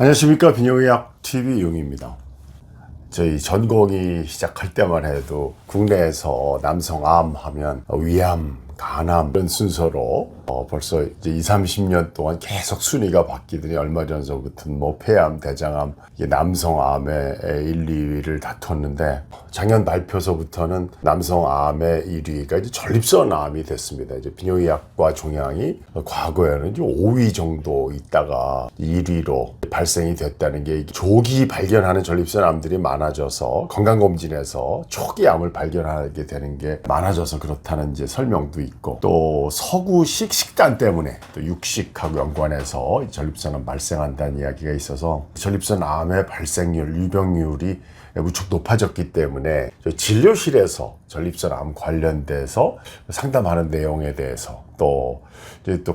안녕하십니까. 비뇨의학 TV 용입니다. 저희 전공이 시작할 때만 해도 국내에서 남성암 하면 위암, 간암 이런 순서로 벌써 이제 20-30년 동안 계속 순위가 바뀌더니 얼마 전서부터는 뭐 폐암, 대장암, 이게 남성암의 1, 2위를 다퉜는데 작년 발표서부터는 남성암의 1위가 이제 전립선암이 됐습니다. 이제 비뇨의학과 종양이 과거에는 이제 5위 정도 있다가 1위로 발생이 됐다는 게 조기 발견하는 전립선암들이 많아져서 건강검진에서 초기 암을 발견하게 되는 게 많아져서 그렇다는 이제 설명도 있고, 또 서구식 식단 때문에 또 육식하고 연관해서 전립선암 발생한다는 이야기가 있어서 전립선암의 발생률, 유병률이 무척 높아졌기 때문에 진료실에서 전립선암 관련돼서 상담하는 내용에 대해서 또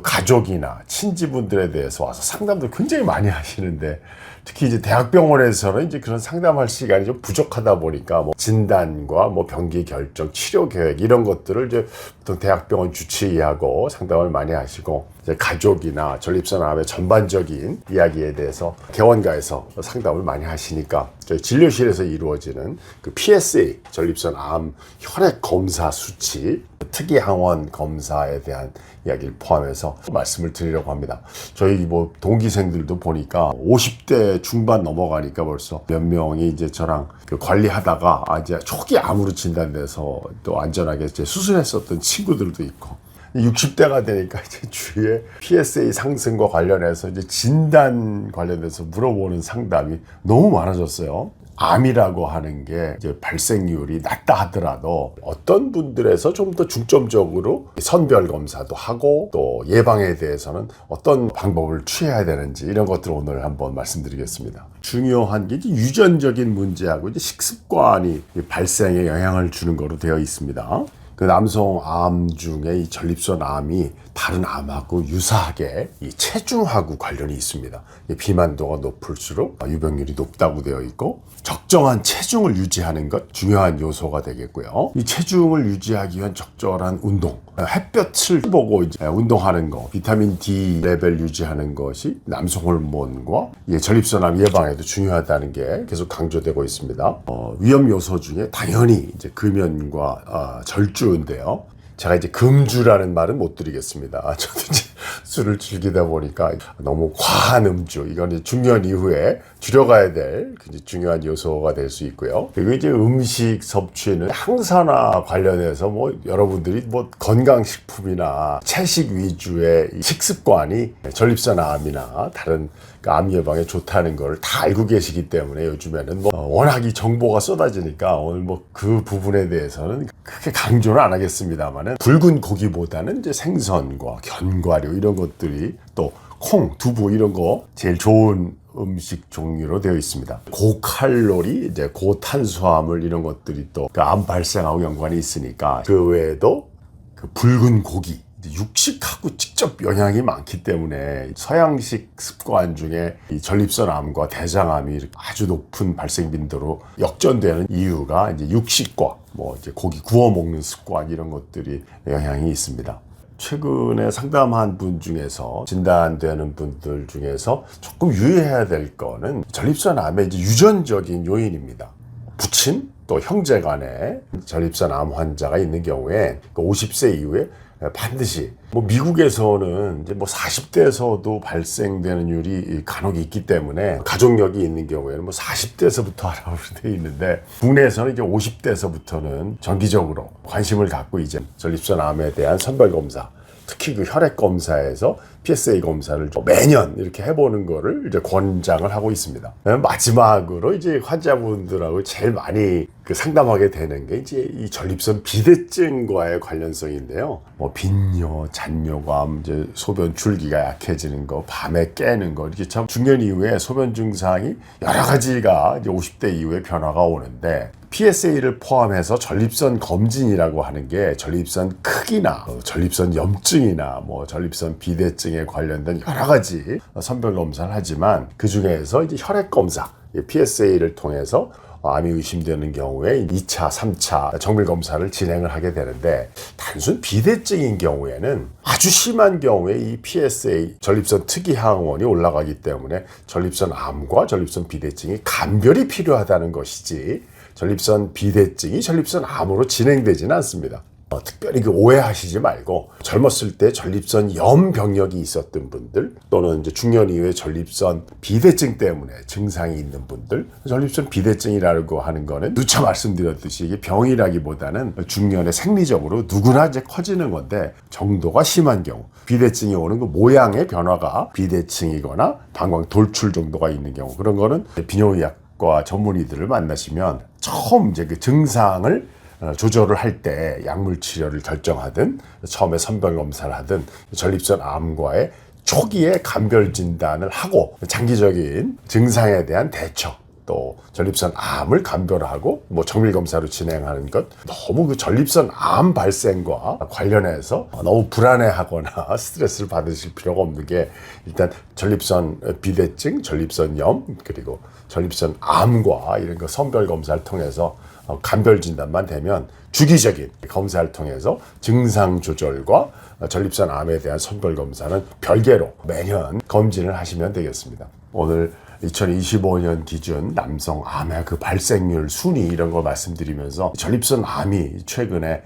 가족이나 친지분들에 대해서 와서 상담도 굉장히 많이 하시는데, 특히 이제 대학병원에서는 이제 그런 상담할 시간이 좀 부족하다 보니까 뭐 진단과 뭐 병기 결정, 치료 계획 이런 것들을 이제 보통 대학병원 주치의하고 상담을 많이 하시고, 이제 가족이나 전립선암의 전반적인 이야기에 대해서 개원가에서 상담을 많이 하시니까 저희 진료실에서 이루어지는 그 PSA 전립선암 혈액 검사 수치, 특이항원 검사에 대한 이야기를 포함해서 말씀을 드리려고 합니다. 저희 뭐 동기생들도 보니까 50대 중반 넘어가니까 벌써 몇 명이 이제 저랑 관리하다가 이제 초기 암으로 진단돼서 또 안전하게 이제 수술했었던 친구들도 있고, 60대가 되니까 이제 주위에 PSA 상승과 관련해서 이제 진단 관련해서 물어보는 상담이 너무 많아졌어요. 암이라고 하는 게 이제 발생률이 낮다 하더라도 어떤 분들에서 좀 더 중점적으로 선별 검사도 하고 또 예방에 대해서는 어떤 방법을 취해야 되는지 이런 것들을 오늘 한번 말씀드리겠습니다. 중요한 게 이제 유전적인 문제하고 이제 식습관이 발생에 영향을 주는 거로 되어 있습니다. 그 남성암 중에 이 전립선암이 다른 암하고 유사하게 이 체중하고 관련이 있습니다. 비만도가 높을수록 유병률이 높다고 되어 있고, 적정한 체중을 유지하는 것 중요한 요소가 되겠고요. 이 체중을 유지하기 위한 적절한 운동, 햇볕을 보고 이제 운동하는 거, 비타민 D 레벨 유지하는 것이 남성 호르몬과 전립선암 예방에도 중요하다는 게 계속 강조되고 있습니다. 위험 요소 중에 당연히 이제 금연과 절주인데요. 제가 이제 금주라는 말은 못 드리겠습니다. 저도 이제 술을 즐기다 보니까 너무 과한 음주, 이건 이제 중년 이후에 줄여가야 될 중요한 요소가 될 수 있고요. 그리고 이제 음식 섭취는 항산화 관련해서 뭐 여러분들이 뭐 건강식품이나 채식 위주의 식습관이 전립선암이나 다른 암 예방에 좋다는 걸 다 알고 계시기 때문에 요즘에는 뭐 워낙 이 정보가 쏟아지니까 오늘 뭐 그 부분에 대해서는 크게 강조는 안 하겠습니다만은, 붉은 고기보다는 이제 생선과 견과류 이런 것들이, 또 콩, 두부 이런 거 제일 좋은 음식 종류로 되어 있습니다. 고칼로리, 이제 고탄수화물 이런 것들이 또 그 암 발생하고 연관이 있으니까, 그 외에도 그 붉은 고기, 육식하고 직접 영향이 많기 때문에 서양식 습관 중에 이 전립선암과 대장암이 아주 높은 발생 빈도로 역전되는 이유가 이제 육식과 뭐 이제 고기 구워 먹는 습관 이런 것들이 영향이 있습니다. 최근에 상담한 분 중에서, 진단되는 분들 중에서 조금 유의해야 될 거는 전립선암의 이제 유전적인 요인입니다. 부친 또 형제 간에 전립선암 환자가 있는 경우에 50세 이후에 반드시, 뭐 미국에서는 이제 뭐 40대에서도 발생되는 율이 간혹 있기 때문에 가족력이 있는 경우에는 뭐 40대에서부터 하라고 되어 있는데, 국내에서는 이제 50대에서부터는 정기적으로 관심을 갖고 이제 전립선암에 대한 선별 검사, 특히 그 혈액 검사에서 PSA 검사를 매년 이렇게 해보는 거를 이제 권장을 하고 있습니다. 마지막으로 이제 환자분들하고 제일 많이 상담하게 되는 게 이제 이 전립선 비대증과의 관련성인데요. 뭐 빈뇨, 잔뇨감, 이제 소변 줄기가 약해지는 거, 밤에 깨는 거, 이렇게 참 중년 이후에 소변 증상이 여러 가지가 이제 50대 이후에 변화가 오는데, PSA를 포함해서 전립선 검진이라고 하는 게 전립선 크기나 전립선 염증이나 뭐 전립선 비대증에 관련된 여러 가지 선별 검사를 하지만, 그 중에서 이제 혈액 검사, PSA를 통해서 암이 의심되는 경우에 2차, 3차 정밀 검사를 진행을 하게 되는데, 단순 비대증인 경우에는 아주 심한 경우에 이 PSA 전립선 특이항원이 올라가기 때문에 전립선 암과 전립선 비대증이 감별이 필요하다는 것이지, 전립선 비대증이 전립선 암으로 진행되지는 않습니다. 특별히 오해하시지 말고, 젊었을 때 전립선 염 병력이 있었던 분들, 또는 이제 중년 이후에 전립선 비대증 때문에 증상이 있는 분들, 전립선 비대증이라고 하는 거는 누차 말씀드렸듯이 이게 병이라기보다는 중년에 생리적으로 누구나 이제 커지는 건데, 정도가 심한 경우, 비대증이 오는 그 모양의 변화가 비대증이거나 방광 돌출 정도가 있는 경우, 그런 거는 비뇨기학과 전문의들을 만나시면 처음 이제 그 증상을 조절을 할 때 약물 치료를 결정하든, 처음에 선별 검사를 하든, 전립선 암과의 초기에 감별 진단을 하고 장기적인 증상에 대한 대처, 또 전립선 암을 감별하고 정밀 검사로 진행하는 것, 너무 그 전립선 암 발생과 관련해서 너무 불안해하거나 스트레스를 받으실 필요가 없는 게, 일단 전립선 비대증, 전립선 염, 그리고 전립선 암과 이런 거 선별 검사를 통해서 감별 진단만 되면 주기적인 검사를 통해서 증상 조절과 전립선 암에 대한 선별 검사는 별개로 매년 검진을 하시면 되겠습니다. 오늘 2025년 기준 남성 암의 그 발생률 순위 이런 걸 말씀드리면서, 전립선 암이 최근에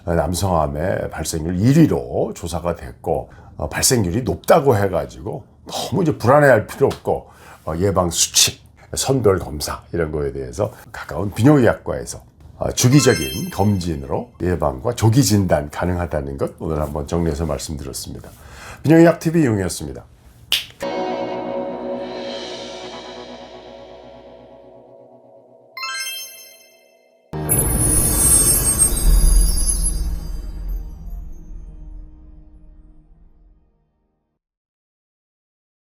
남성 암의 발생률 1위로 조사가 됐고, 발생률이 높다고 해가지고 너무 이제 불안해할 필요 없고, 예방 수칙, 선별 검사 이런 거에 대해서 가까운 비뇨기학과에서 주기적인 검진으로 예방과 조기 진단 가능하다는 것, 오늘 한번 정리해서 말씀드렸습니다. 비뇨기학 TV 용이었습니다.